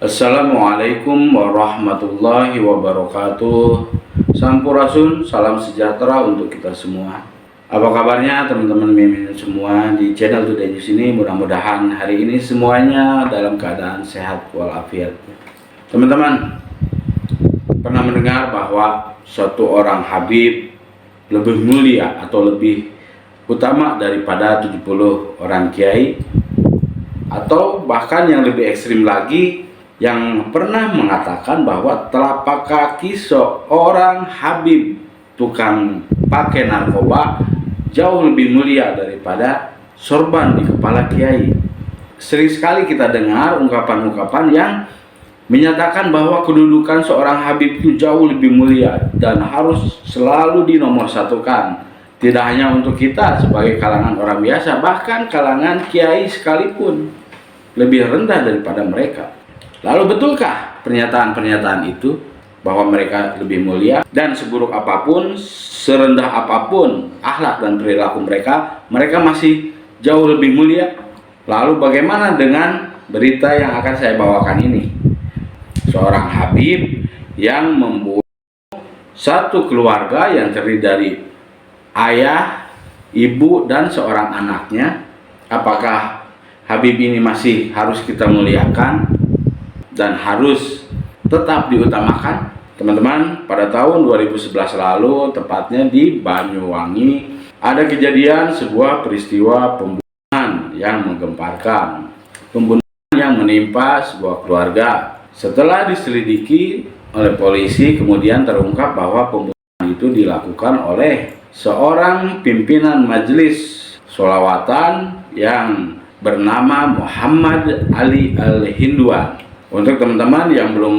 Assalamualaikum warahmatullahi wabarakatuh. Sampurasun, salam sejahtera untuk kita semua. Apa kabarnya teman-teman mimin semua di channel Today News ini? Mudah-mudahan hari ini semuanya dalam keadaan sehat walafiat. Teman-teman, pernah mendengar bahwa suatu orang habib lebih mulia atau lebih utama daripada 70 orang kiai? Atau bahkan yang lebih ekstrim lagi, yang pernah mengatakan bahwa telapak kaki seorang habib tukang pakai narkoba jauh lebih mulia daripada sorban di kepala kiai. Sering sekali kita dengar ungkapan-ungkapan yang menyatakan bahwa kedudukan seorang habib itu jauh lebih mulia dan harus selalu dinomorsatukan. Tidak hanya untuk kita sebagai kalangan orang biasa, bahkan kalangan kiai sekalipun lebih rendah daripada mereka. Lalu betulkah pernyataan-pernyataan itu bahwa mereka lebih mulia dan seburuk apapun, serendah apapun akhlak dan perilaku mereka, mereka masih jauh lebih mulia? Lalu bagaimana dengan berita yang akan saya bawakan ini? Seorang habib yang membunuh satu keluarga yang terdiri dari ayah, ibu, dan seorang anaknya. Apakah habib ini masih harus kita muliakan dan harus tetap diutamakan? Teman-teman, pada tahun 2011 lalu, tepatnya di Banyuwangi, ada kejadian sebuah peristiwa pembunuhan yang menggemparkan. Pembunuhan yang menimpa sebuah keluarga. Setelah diselidiki oleh polisi, kemudian terungkap bahwa pembunuhan itu dilakukan oleh seorang pimpinan majelis sholawatan yang bernama Muhammad Ali Al-Hinduan. Untuk teman-teman yang belum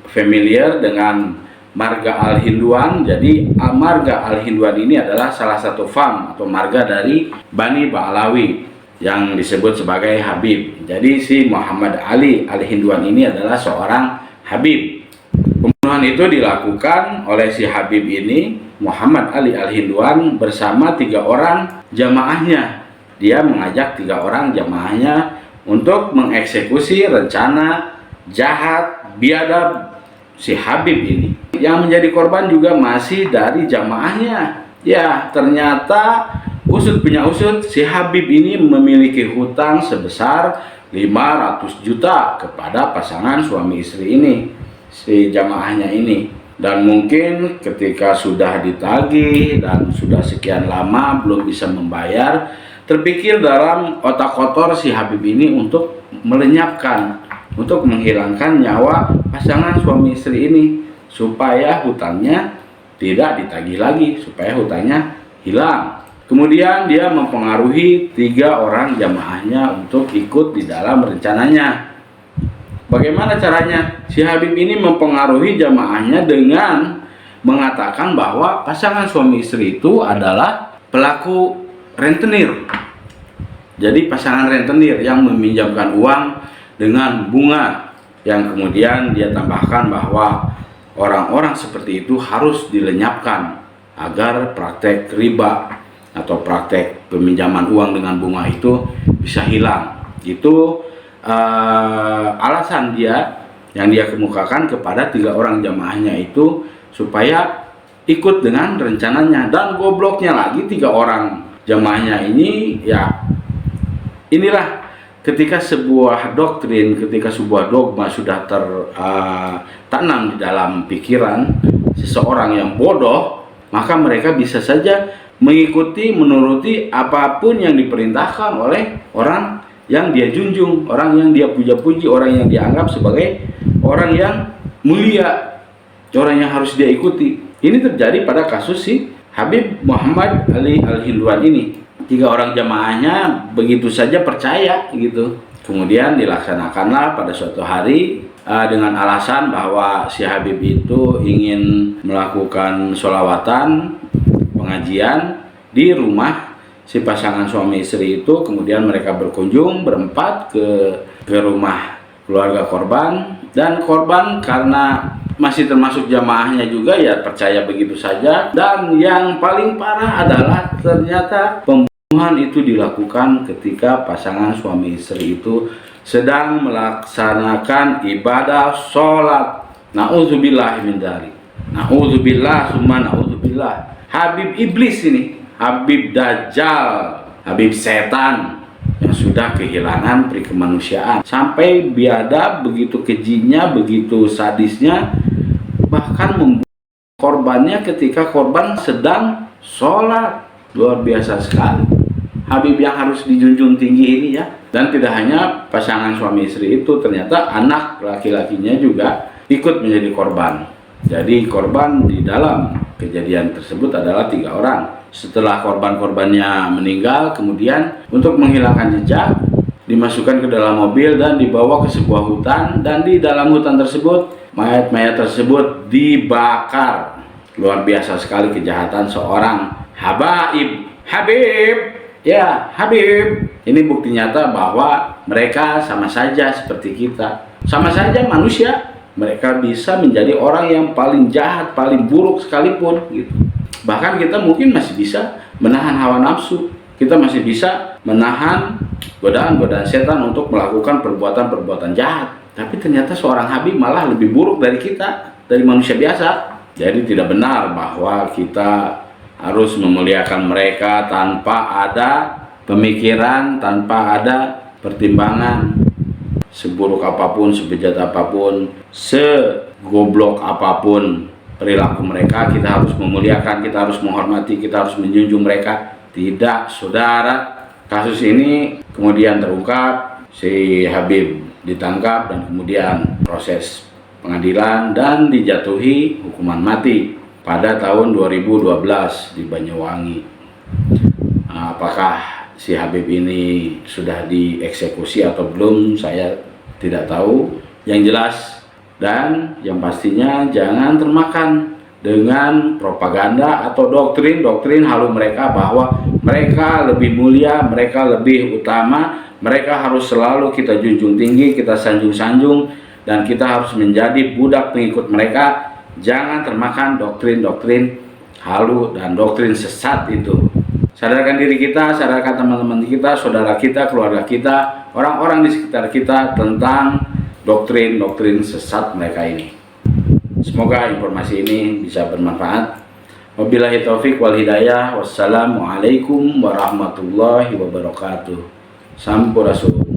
familiar dengan marga Al-Hinduan, jadi marga Al-Hinduan ini adalah salah satu fam atau marga dari Bani Ba'alawi yang disebut sebagai Habib. Jadi si Muhammad Ali Al-Hinduan ini adalah seorang Habib. Pembunuhan itu dilakukan oleh si Habib ini, Muhammad Ali Al-Hinduan, bersama 3 orang jamaahnya. Dia mengajak 3 orang jamaahnya untuk mengeksekusi rencana jahat biadab si Habib ini. Yang menjadi korban juga masih dari jamaahnya. Ya, ternyata usut punya usut, si Habib ini memiliki hutang sebesar 500 juta kepada pasangan suami istri ini, si jamaahnya ini. Dan mungkin ketika sudah ditagih dan sudah sekian lama belum bisa membayar, terpikir dalam otak kotor si Habib ini untuk melenyapkan, untuk menghilangkan nyawa pasangan suami istri ini supaya hutangnya tidak ditagih lagi, supaya hutangnya hilang. Kemudian dia mempengaruhi 3 orang jamaahnya untuk ikut di dalam rencananya. Bagaimana caranya? Si Habib ini mempengaruhi jamaahnya dengan mengatakan bahwa pasangan suami istri itu adalah pelaku rentenir. Jadi pasangan rentenir yang meminjamkan uang dengan bunga, yang kemudian dia tambahkan bahwa orang-orang seperti itu harus dilenyapkan agar praktek riba atau praktek peminjaman uang dengan bunga itu bisa hilang. Itu alasan dia yang dia kemukakan kepada 3 orang jamaahnya itu supaya ikut dengan rencananya. Dan gobloknya lagi 3 orang jamaahnya ini, ya inilah ketika sebuah doktrin, ketika sebuah dogma sudah tertanam di dalam pikiran seseorang yang bodoh, maka mereka bisa saja mengikuti, menuruti apapun yang diperintahkan oleh orang yang dia junjung, orang yang dia puja-puji, orang yang dianggap sebagai orang yang mulia, orang yang harus dia ikuti. Ini terjadi pada kasus si Habib Muhammad Ali Al-Hinduan ini. 3 orang jamaahnya begitu saja percaya gitu. Kemudian dilaksanakanlah pada suatu hari dengan alasan bahwa si Habib itu ingin melakukan sholawatan, pengajian di rumah si pasangan suami istri itu. Kemudian mereka berkunjung berempat ke rumah keluarga korban, dan korban karena masih termasuk jamaahnya juga ya percaya begitu saja. Dan yang paling parah adalah ternyata pembunuhan itu dilakukan ketika pasangan suami istri itu sedang melaksanakan ibadah sholat. Na'udzubillah min dzalik. Na'udzubillah summa na'udzubillah. Habib iblis ini, Habib Dajjal, Habib setan yang sudah kehilangan peri kemanusiaan, sampai biadab, begitu kejinya, begitu sadisnya, bahkan membunuh korbannya ketika korban sedang sholat. Luar biasa sekali Habib yang harus dijunjung tinggi ini ya. Dan tidak hanya pasangan suami istri itu, ternyata anak laki-lakinya juga ikut menjadi korban. Jadi korban di dalam kejadian tersebut adalah 3 orang. Setelah korban-korbannya meninggal, kemudian untuk menghilangkan jejak, dimasukkan ke dalam mobil dan dibawa ke sebuah hutan. Dan di dalam hutan tersebut, mayat-mayat tersebut dibakar. Luar biasa sekali kejahatan seorang Habib. Ya, Habib. Ini bukti nyata bahwa mereka sama saja seperti kita. Sama saja manusia. Mereka bisa menjadi orang yang paling jahat, paling buruk sekalipun gitu. Bahkan kita mungkin masih bisa menahan hawa nafsu. Kita masih bisa menahan godaan-godaan setan untuk melakukan perbuatan-perbuatan jahat. Tapi ternyata seorang Habib malah lebih buruk dari kita, dari manusia biasa. Jadi tidak benar bahwa kita harus memuliakan mereka tanpa ada pemikiran, tanpa ada pertimbangan. Seburuk apapun, sebejat apapun, segoblok apapun perilaku mereka, kita harus memuliakan, kita harus menghormati, kita harus menjunjung mereka. Tidak, saudara. Kasus ini kemudian terungkap, si Habib ditangkap dan kemudian proses pengadilan dan dijatuhi hukuman mati pada tahun 2012 di Banyuwangi. Apakah si Habib ini sudah dieksekusi atau belum, saya tidak tahu. Yang jelas dan yang pastinya jangan termakan dengan propaganda atau doktrin halu mereka bahwa mereka lebih mulia, mereka lebih utama, mereka harus selalu kita junjung tinggi, kita sanjung-sanjung, dan kita harus menjadi budak pengikut mereka. Jangan termakan doktrin-doktrin halu dan doktrin sesat itu. Sadarkan diri kita, sadarkan teman-teman kita, saudara kita, keluarga kita, orang-orang di sekitar kita tentang doktrin-doktrin sesat mereka ini. Semoga informasi ini bisa bermanfaat. Wabillahi taufik wal hidayah. Wassalamualaikum warahmatullahi wabarakatuh. Sampurasun.